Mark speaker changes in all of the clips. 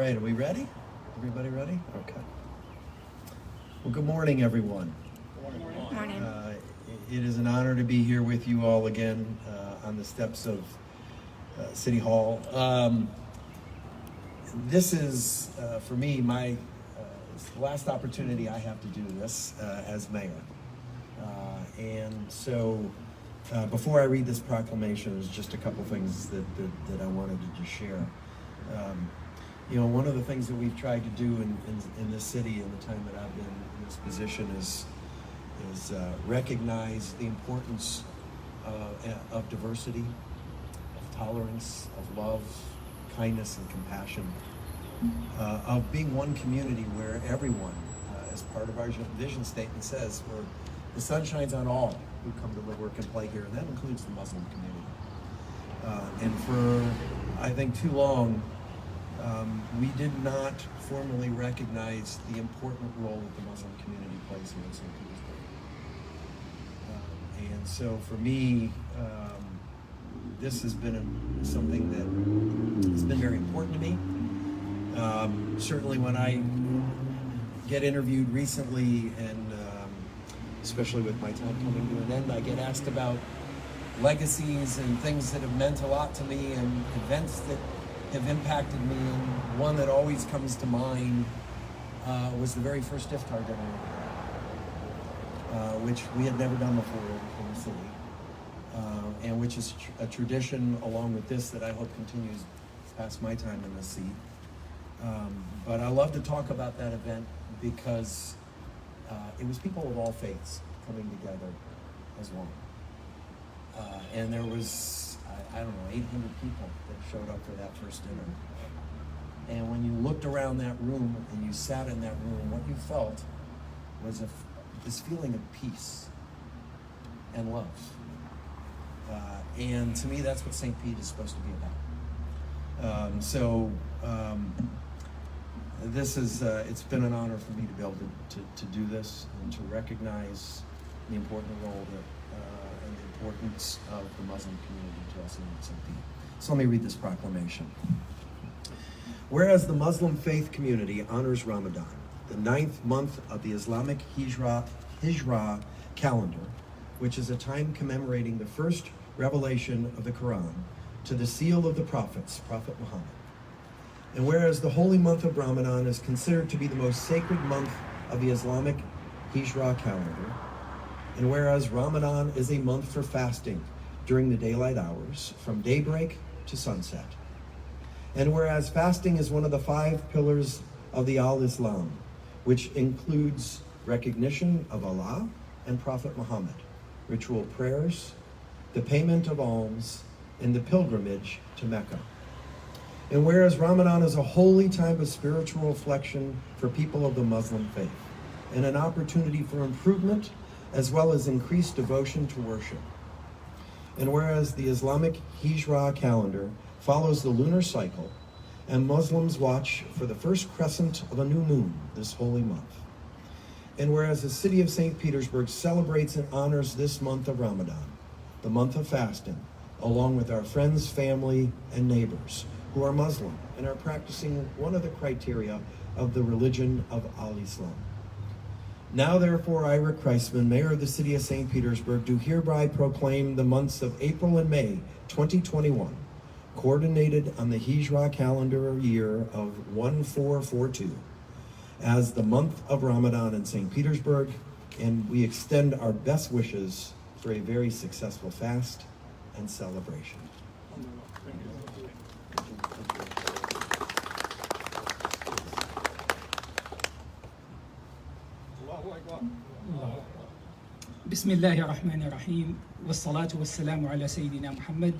Speaker 1: right, are we ready? Everybody ready? Okay. Well, good morning, everyone.
Speaker 2: Good morning.
Speaker 1: It is an honor to be here with you all again on the steps of City Hall. This is, for me, it's the last opportunity I have to do this as mayor. And so, before I read this proclamation, there's just a couple things that I wanted to just share. One of the things that we've tried to do in this city in the time that I've been in this position is recognize the importance of diversity, of tolerance, of love, kindness, and compassion, of being one community where everyone, as part of our vision statement, says where the sun shines on all who come to live, work, and play here, and that includes the Muslim community. And for, I think, too long, we did not formally recognize the important role that the Muslim community plays here in St. Petersburg. And so for me, this has been something that has been very important to me. Certainly when I get interviewed recently, and especially with my time coming to an end, I get asked about legacies and things that have meant a lot to me and events that have impacted me, and one that always comes to mind was the very first iftar dinner, which we had never done before in the city, and which is a tradition along with this that I hope continues past my time in this seat. But I love to talk about that event because it was people of all faiths coming together as one. And there was, I don't know, 800 people that showed up for that first dinner. And when you looked around that room and you sat in that room, what you felt was this feeling of peace and love. And to me, that's what St. Pete is supposed to be about. This is, it's been an honor for me to be able to do this and to recognize the important role and the importance of the Muslim community to us in St. Pete. So let me read this proclamation. Whereas the Muslim faith community honors Ramadan, the 9th month of the Islamic Hijra calendar, which is a time commemorating the first revelation of the Quran to the seal of the prophets, Prophet Muhammad. And whereas the holy month of Ramadan is considered to be the most sacred month of the Islamic Hijra calendar, and whereas Ramadan is a month for fasting during the daylight hours from daybreak to sunset, and whereas fasting is one of the 5 pillars of the Al-Islam, which includes recognition of Allah and Prophet Muhammad, ritual prayers, the payment of alms, and the pilgrimage to Mecca. And whereas Ramadan is a holy time of spiritual reflection for people of the Muslim faith, and an opportunity for improvement as well as increased devotion to worship. And whereas the Islamic Hijra calendar follows the lunar cycle, and Muslims watch for the first crescent of a new moon this holy month. And whereas the city of St. Petersburg celebrates and honors this month of Ramadan, the month of fasting, along with our friends, family, and neighbors who are Muslim and are practicing one of the criteria of the religion of Al-Islam. Now, therefore, I, Rick Kreisman, Mayor of the City of St. Petersburg, do hereby proclaim the months of April and May 2021, coordinated on the Hijra calendar year of 1442, as the month of Ramadan in St. Petersburg, and we extend our best wishes for a very successful fast and celebration.
Speaker 3: بسم الله الرحمن الرحيم والصلاة والسلام على سيدنا محمد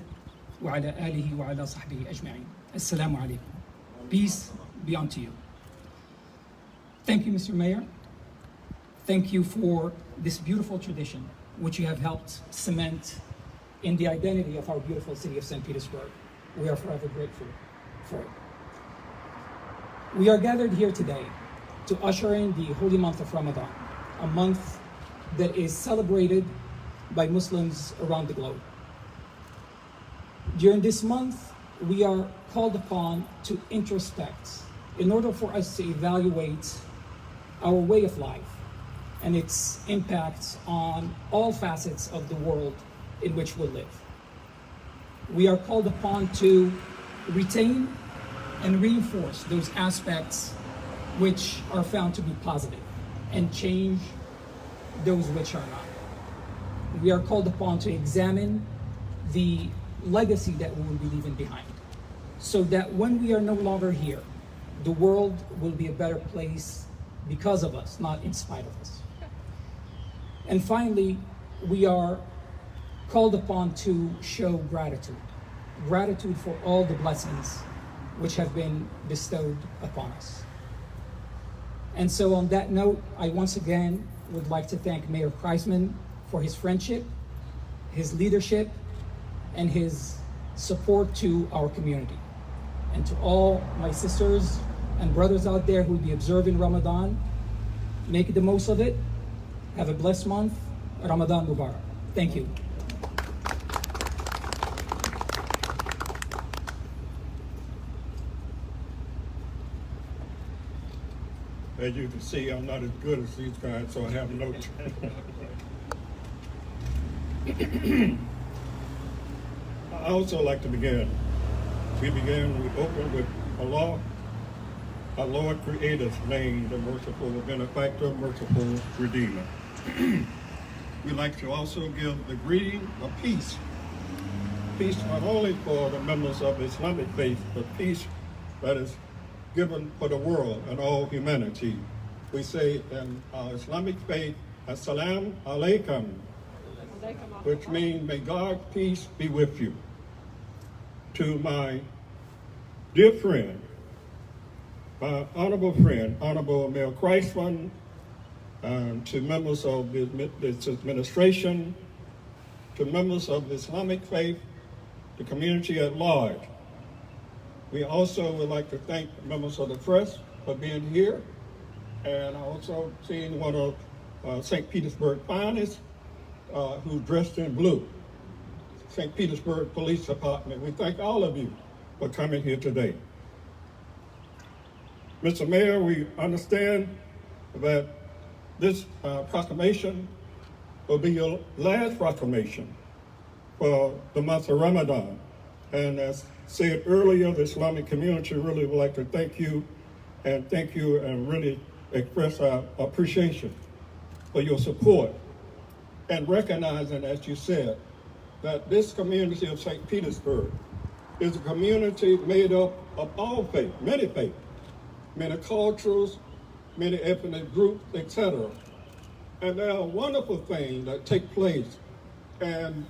Speaker 3: وعلى آله وعلى صحبه أجمعين. Assalamu alaikum. Peace be unto you. Thank you, Mr. Mayor. Thank you for this beautiful tradition which you have helped cement in the identity of our beautiful city of St. Petersburg. We are forever grateful for it. We are gathered here today to usher in the holy month of Ramadan, a month that is celebrated by Muslims around the globe. During this month, we are called upon to introspect in order for us to evaluate our way of life and its impacts on all facets of the world in which we live. We are called upon to retain and reinforce those aspects which are found to be positive and change those which are not. We are called upon to examine the legacy that we will be leaving behind, so that when we are no longer here, the world will be a better place because of us, not in spite of us. And finally, we are called upon to show gratitude. Gratitude for all the blessings which have been bestowed upon us. And so on that note, I once again would like to thank Mayor Kreisman for his friendship, his leadership, and his support to our community. And to all my sisters and brothers out there who will be observing Ramadan, make the most of it. Have a blessed month. Ramadan Mubarak. Thank you.
Speaker 2: As you can see, I'm not as good as these guys, so I have notes. I also like to begin. We open with Allah, our Lord Creator's name, the merciful benefactor, merciful Redeemer. We like to also give the greeting of peace. Peace not only for the members of Islamic faith, but peace that is given for the world and all humanity. We say in our Islamic faith, Assalamu alaikum, which means may God's peace be with you. To my dear friend, my honorable friend, Honorable Mayor Kreisman, to members of this administration, to members of the Islamic faith, the community at large. We also would like to thank members of the press for being here, and I also seen one of St. Petersburg finest who dressed in blue, St. Petersburg Police Department. We thank all of you for coming here today. Mr. Mayor, we understand that this proclamation will be your last proclamation for the month of Ramadan. And as said earlier, the Islamic community really would like to thank you and really express our appreciation for your support and recognizing, as you said, that this community of St. Petersburg is a community made up of all faith, many cultures, many ethnic groups, etc. And there are wonderful things that take place. And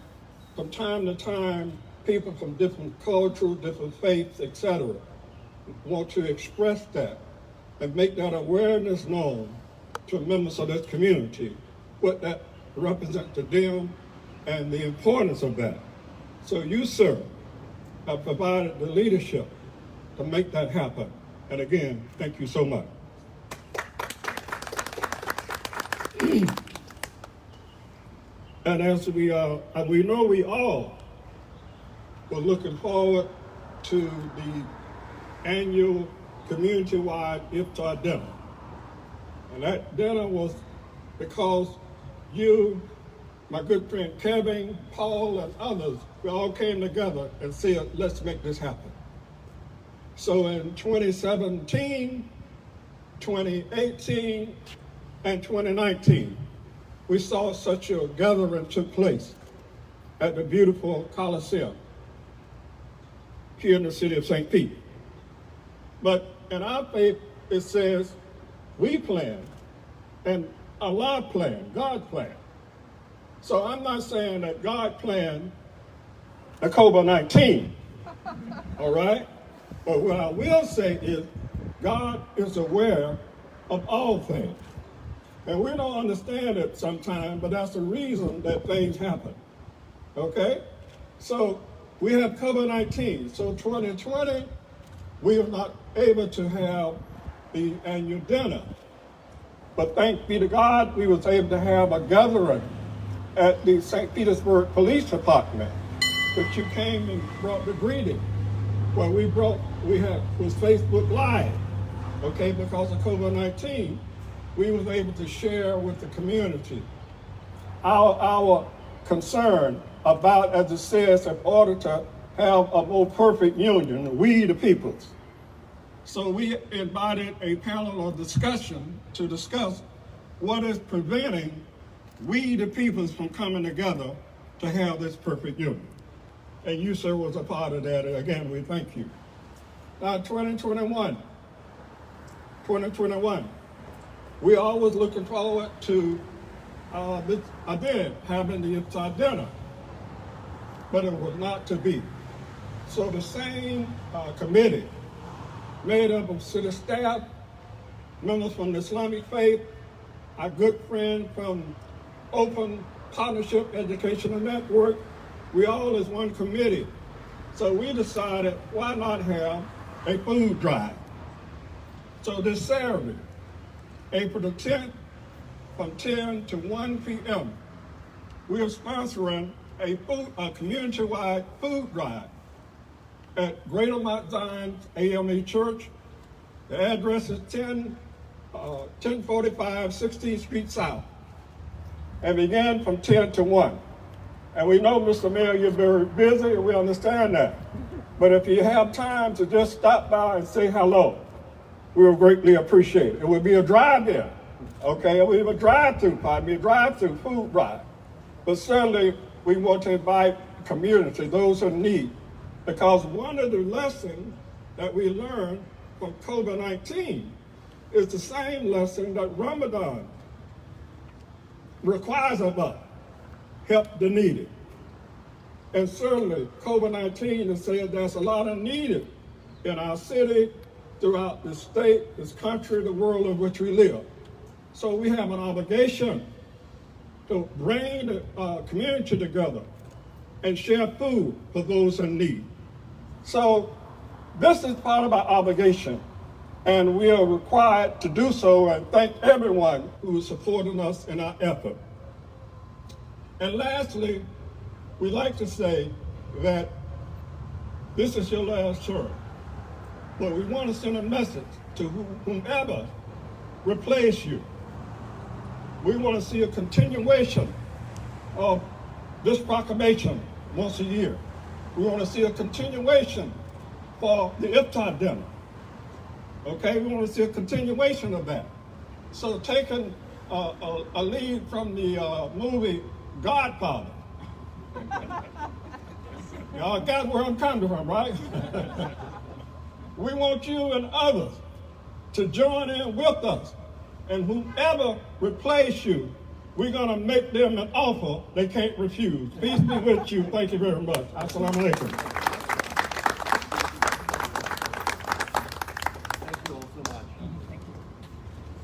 Speaker 2: from time to time, people from different cultures, different faiths, etc., want to express that and make that awareness known to members of this community, what that represents to them and the importance of that. So you, sir, have provided the leadership to make that happen. And again, thank you so much. And as we know we all were looking forward to the annual community-wide iftar dinner. And that dinner was because you, my good friend Kevin, Paul, and others, we all came together and said, let's make this happen. So in 2017, 2018, and 2019, we saw such a gathering took place at the beautiful Coliseum here in the city of St. Pete. But in our faith, it says we plan and Allah planned, God planned. So I'm not saying that God planned the COVID-19, all right? But what I will say is God is aware of all things. And we don't understand it sometimes, but that's the reason that things happen, okay? So we have COVID-19. So 2020, we are not able to have the annual dinner. But thanks be to God, we was able to have a gathering at the St. Petersburg Police Department, which you came and brought the greeting. Well, was Facebook Live, okay, because of COVID-19, we was able to share with the community our concern about, as it says, in order to have a more perfect union, we the peoples. So we invited a panel of discussion to discuss what is preventing we the peoples from coming together to have this perfect union. And you, sir, was a part of that. Again, we thank you. Now, 2021, we always looking forward to this event, having the Iftar dinner, but it was not to be. So the same committee, made up of city staff, members from the Islamic faith, our good friend from Open Partnership Educational Network, we all as one committee. So we decided, why not have a food drive? So this Saturday, April the 10th, from 10 to 1 p.m., we are sponsoring a community-wide food drive at Greater Mount Zion AME Church. The address is 1045 16th Street South, and began from 10 to 1. And we know, Mr. Mayor, you're very busy, and we understand that. But if you have time to just stop by and say hello, we will greatly appreciate it. It will be a drive-in, okay? It will be a drive-through food drive. But certainly, we want to invite the community, those in need, because one of the lessons that we learned from COVID-19 is the same lesson that Ramadan requires of us: help the needy. And certainly, COVID-19 has said there's a lot of needed in our city, throughout the state, this country, the world in which we live. So we have an obligation to bring the community together and share food for those in need. So this is part of our obligation, and we are required to do so, and thank everyone who is supporting us in our effort. And lastly, we like to say that this is your last term, but we want to send a message to whomever replace you. We want to see a continuation of this proclamation once a year. We want to see a continuation for the Iftar dinner. Okay, we want to see a continuation of that. So taking a lead from the movie Godfather. Y'all got where I'm coming from, right? We want you and others to join in with us. And whoever replace you, we're going to make them an offer they can't refuse. Peace be with you. Thank you very much. Assalamu alaikum.